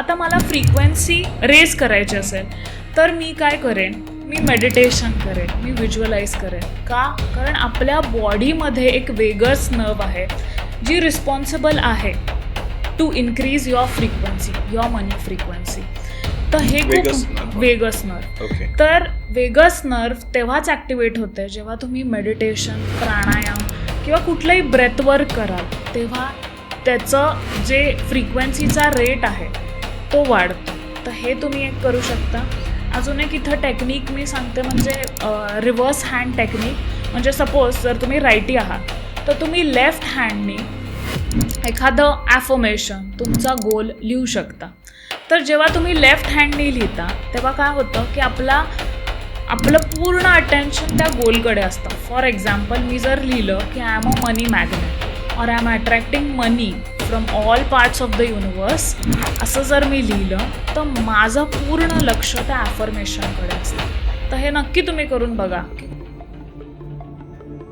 आता मला frequency raise करायची असेल तर मी काय करेन, मी मेडिटेशन करेन, मी व्हिज्युअलाइज करेन. का? कारण आपल्या बॉडीमध्ये एक वेगळंच नर्व आहे जी रिस्पॉन्सिबल आहे to increase your frequency, your money frequency. तर हे खूप वेगस नर्व. तर वेगस नर्व तेव्हाच ॲक्टिवेट होते जेव्हा तुम्ही मेडिटेशन, प्राणायाम किंवा कुठलंही ब्रेथवर्क कराल, तेव्हा त्याचं जे फ्रिक्वेन्सीचा रेट आहे तो वाढतो. तर हे तुम्ही एक करू शकता. अजून एक इथं टेक्निक मी सांगते, म्हणजे रिव्हर्स हँड टेक्निक. म्हणजे सपोज जर तुम्ही रायटी आहात तर तुम्ही लेफ्ट हँडनी एखादं ॲफर्मेशन, तुमचा गोल लिहू शकता. तर जेव्हा तुम्ही लेफ्ट हँडनी लिहिता तेव्हा काय होतं की आपलं पूर्ण अटेन्शन त्या गोलकडे असतं. फॉर एक्झाम्पल, मी जर लिहिलं की I am a money magnet और I am attracting money from all parts of the universe, असं जर मी लिहिलं तर माझं पूर्ण लक्ष त्या ॲफर्मेशनकडे असतं. तर हे नक्की तुम्ही करून बघा की